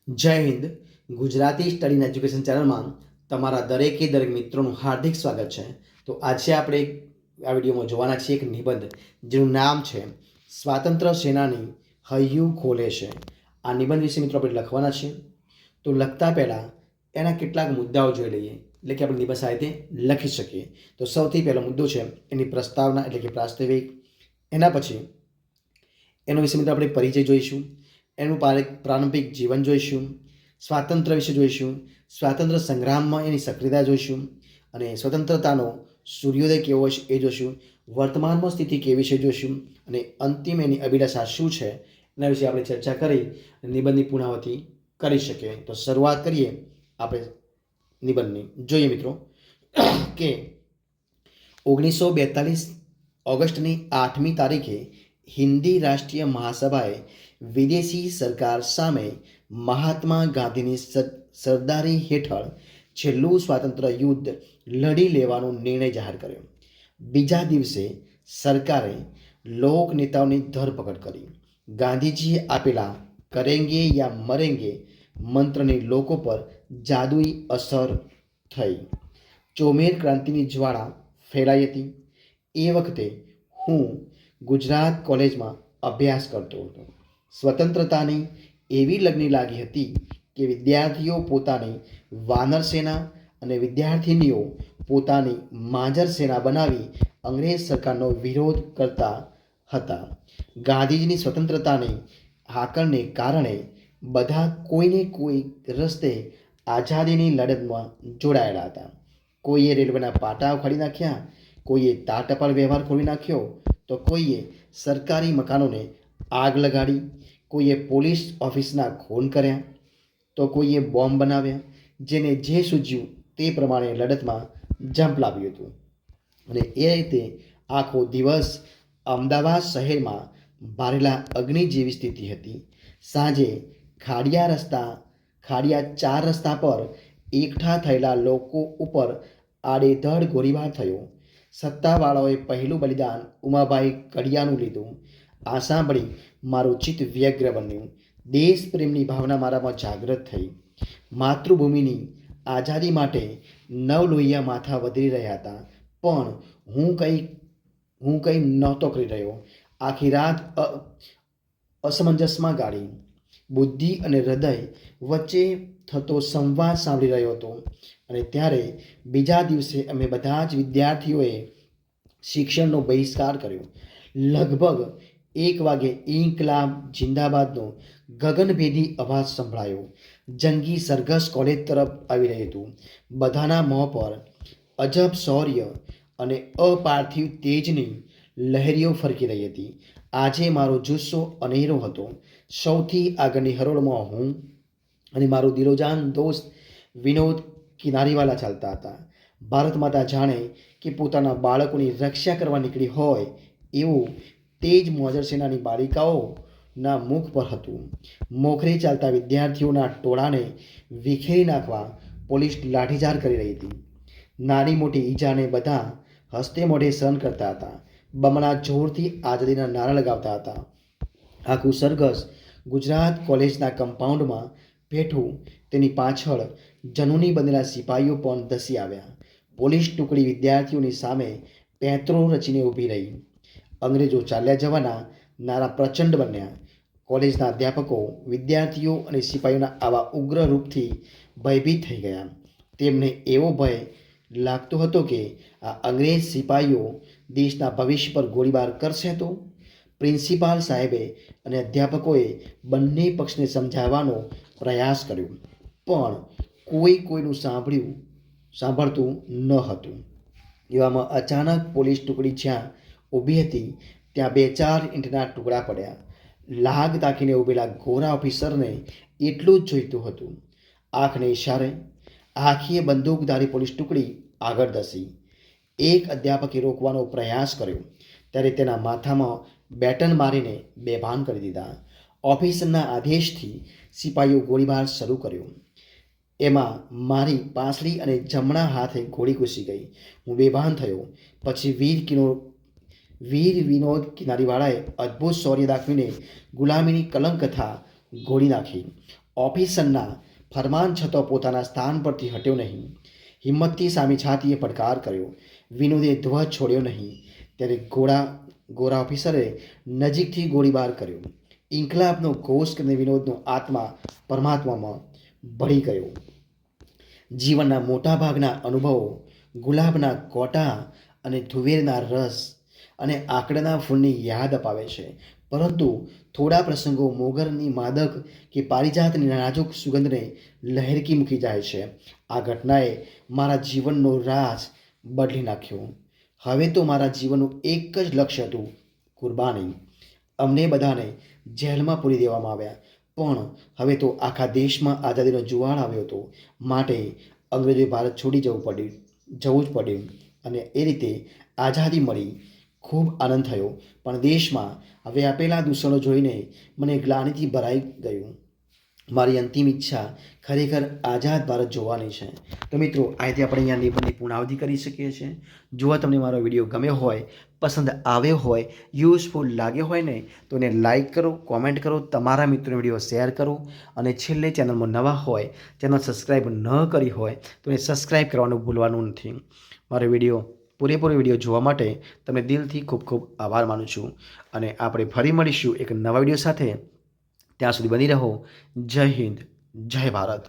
જય Hind. Gujarati study and education ચેનલમાં તમારા દરેકે દરેક મિત્રોનું હાર્દિક સ્વાગત છે. તો આજે આપણે આ વિડીયોમાં જોવાના છીએ એક નિબંધ જેનું નામ છે સ્વાતંત્ર્ય સેનાની હૈયું ખોલે છે. આ નિબંધ વિશે મિત્રો આપણે લખવાના છીએ. તો લખતા પહેલાં એના કેટલાક મુદ્દાઓ જોઈ લઈએ, એટલે કે આપણે નિબંધ સાહિત્ય લખી શકીએ. તો સૌથી પહેલો મુદ્દો છે એની પ્રસ્તાવના, એટલે કે પ્રાસ્તાવિક. એના પછી એનો વિશે મિત્રો આપણે પરિચય જોઈશું, એનું પ્રારંભિક જીવન જોઈશું, સ્વાતંત્ર્ય વિશે જોઈશું, સ્વાતંત્ર્ય સંગ્રામમાં એની સક્રિયતા જોઈશું, અને સ્વતંત્રતાનો સૂર્યોદય કેવો છે એ જોઈશું, વર્તમાનમાં સ્થિતિ કેવી છે જોઈશું, અને અંતિમ એની અભિલાષા શું છે એના વિશે આપણે ચર્ચા કરી નિબંધની પૂર્ણાવતી કરી શકીએ. તો શરૂઆત કરીએ આપણે નિબંધની. જોઈએ મિત્રો કે 1942 ઓગસ્ટની 8મી તારીખે હિન્દી રાષ્ટ્રીય મહાસભાએ વિદેશી સરકાર સામે મહાત્મા ગાંધીની સરદારી હેઠળ છેલ્લું સ્વાતંત્ર્ય યુદ્ધ લડી લેવાનો નિર્ણય જાહેર કર્યો. બીજા દિવસે સરકારે લોકનેતાઓની ધરપકડ કરી. ગાંધીજીએ આપેલા કરેંગે યા મરેંગે મંત્રની લોકો પર જાદુઈ અસર થઈ. ચોમેર ક્રાંતિની જ્વાળા ફેલાઈ હતી. એ વખતે હું ગુજરાત કોલેજમાં અભ્યાસ કરતો હતો. સ્વતંત્રતાની એવી લગ્ની લાગી હતી કે વિદ્યાર્થીઓ પોતાની વાનર સેના અને વિદ્યાર્થિનીઓ પોતાની માંજર સેના બનાવી અંગ્રેજ સરકારનો વિરોધ કરતા હતા. ગાંધીજીની સ્વતંત્રતાની હાકલને કારણે બધા કોઈને કોઈ રસ્તે આઝાદીની લડતમાં જોડાયેલા હતા. કોઈએ રેલવેના પાટા ઉખાડી નાખ્યા, કોઈએ તાટપાલ વ્યવહાર ખોલી નાખ્યો, તો કોઈએ સરકારી મકાનોને આગ લગાડી, કોઈએ પોલીસ ઓફિસના ખૂન કર્યા, તો કોઈએ બોમ્બ બનાવ્યા. જેને જે સૂઝ્યું તે પ્રમાણે લડતમાં ઝંપલાવ્યું હતું. અને એ રીતે આખો દિવસ અમદાવાદ શહેરમાં બારેલા અગ્નિ જેવી સ્થિતિ હતી. સાંજે ખાડિયા 4 રસ્તા પર એકઠા થયેલા લોકો ઉપર આડેધડ ગોળીબાર થયો. સત્તાવાળાઓએ પહેલું બલિદાન ઉમાભાઈ કડિયાનું લીધું. આ સાંભળી મારું ચિત્ત વ્યગ્ર બન્યું. દેશ પ્રેમની ભાવના મારામાં જાગૃત થઈ. માતૃભૂમિની આઝાદી માટે નવલોહિયા માથા વધરી રહ્યા હતા, પણ હું કંઈ નહોતો કરી રહ્યો. આખી રાત અસમંજસમાં ગાળી. બુદ્ધિ અને હૃદય વચ્ચે થતો સંવાદ સાંભળી રહ્યો હતો. અને ત્યારે બીજા દિવસે અમે બધા જ વિદ્યાર્થીઓએ શિક્ષણનો બહિષ્કાર કર્યો. લગભગ 1 વાગે ઇન્કલાબ જિંદાબાદનો ગગનભેદી અવાજ સંભળાયો. જંગી સરઘસ કોલેજ તરફ આવી રહ્યું હતું. બધાના મોં પર અજબ શૌર્ય અને અપાર્થિવ તેજની લહેરીઓ ફરકી રહી હતી. આજે મારો જુસ્સો અનેરો હતો. સૌથી આગળની હરોળમાં હું અને મારો દિલોજાન દોસ્ત વિનોદ કિનારીવાલા ચાલતા હતા. ભારત માતા જાણે કે પોતાના બાળકોની રક્ષા કરવા નીકળી હોય એવું તેજ મોજર સેનાની બાલિકાઓના મુખ પર હતું. મોખરે ચાલતા વિદ્યાર્થીઓના ટોળાને વિખેરી નાખવા પોલીસ લાઠીચાર્જ કરી રહી હતી. નાની મોટી ઈજાને બધા હસતે મોઢે સહન કરતા હતા. બમણા જોરથી આઝાદીના નારા લગાવતા હતા. આખું સરઘસ ગુજરાત કોલેજના કમ્પાઉન્ડમાં બેઠું. તેની પાછળ જનૂની બનેલા સિપાહીઓ પણ ધસી આવ્યા. પોલીસ ટુકડી વિદ્યાર્થીઓની સામે પેંતરો રચીને ઊભી રહી. અંગ્રેજો ચાલ્યા જવાના નારા પ્રચંડ બન્યા. કોલેજના અધ્યાપકો વિદ્યાર્થીઓ અને સિપાહીઓના આવા ઉગ્ર રૂપથી ભયભીત થઈ ગયા. તેમને એવો ભય લાગતો હતો કે આ અંગ્રેજ સિપાહીઓ દેશના ભવિષ્ય પર ગોળીબાર કરશે. તો પ્રિન્સિપાલ સાહેબે અને અધ્યાપકોએ બંને પક્ષને સમજાવવાનો પ્રયાસ કર્યો, પણ કોઈનું સાંભળતું ન હતું. એવામાં અચાનક પોલીસ ટુકડી જ્યાં ઊભી હતી ત્યાં 2-4 ઈંટના ટુકડા પડ્યા. લાગ તાકીને ઊભેલા ગોરા ઓફિસરને એટલું જ જોઈતું હતું. આંખને ઇશારે આખીએ બંદૂકધારી પોલીસ ટુકડી આગળ ધસી. એક અધ્યાપકે રોકવાનો પ્રયાસ કર્યો ત્યારે તેના માથામાં બેટન મારીને બેભાન કરી દીધા. ઓફિસરના આદેશથી સિપાહીઓ ગોળીબાર શરૂ કર્યો. એમાં મારી પાછલી અને જમણા હાથે ગોળી ઘૂસી ગઈ. હું બેભાન થયો. પછી વીર વિનોદ કિનારીવાળાએ અદ્ભુત શૌર્ય દાખવીને ગુલામીની કલંક કથા ઘોડી નાખી. ઓફિસરના ફરમાન છતાં પોતાના સ્થાન પરથી હટ્યો નહીં. હિંમતથી સામી છાતીએ પડકાર કર્યો. વિનોદે ધ્વજ છોડ્યો નહીં. ત્યારે ગોરા ઓફિસરે નજીકથી ગોળીબાર કર્યો. ઇન્કલાબનો ઘોષ કરીને વિનોદનો આત્મા પરમાત્મામાં ભળી ગયો. જીવનના મોટાભાગના અનુભવો ગુલાબના કોટા અને ધુવેરના રસ અને આંકડાના ફૂલની યાદ અપાવે છે, પરંતુ થોડા પ્રસંગો મોગરની માદક કે પારિજાતની નાજુક સુગંધને લહેરકી મૂકી જાય છે. આ ઘટનાએ મારા જીવનનો રાજ બદલી નાખ્યો. હવે તો મારા જીવનનું એક જ લક્ષ્ય હતું, કુરબાની. અમને બધાને જેલમાં પૂરી દેવામાં આવ્યા, પણ હવે તો આખા દેશમાં આઝાદીનો જુવાળ આવ્યો હતો. માટે અંગ્રેજોએ ભારત છોડી જવું જ પડ્યું અને એ રીતે આઝાદી મળી. ખૂબ આનંદ થયો, પણ દેશમાં હવે આપેલા દૂષણો જોઈને મને ગ્લાનિથી ભરાઈ ગયું. મારી અંતિમ ઈચ્છા ખરેખર આઝાદ ભારત જોવાની છે. તો મિત્રો, અહીંથી આપણે અહીંયા નિબંધની પૂર્ણાવધિ કરી શકીએ છીએ. જો તમને મારો વિડીયો ગમ્યો હોય, પસંદ આવ્યો હોય, યુઝફુલ લાગ્યો હોય ને, તો એને લાઇક કરો, કોમેન્ટ કરો, તમારા મિત્રોને વિડીયો શેર કરો, અને છેલ્લે ચેનલમાં નવા હોય, ચેનલ સબસ્ક્રાઈબ ન કરી હોય તો એને સબસ્ક્રાઈબ કરવાનું ભૂલવાનું નથી. મારો પૂરેપૂરો વિડીયો જોવા માટે તમને દિલથી ખૂબ ખૂબ આભાર માનું છું, અને આપણે ફરી મળીશું એક નવા વિડીયો સાથે. ત્યાં સુધી બની રહો. જય હિન્દ, જય ભારત.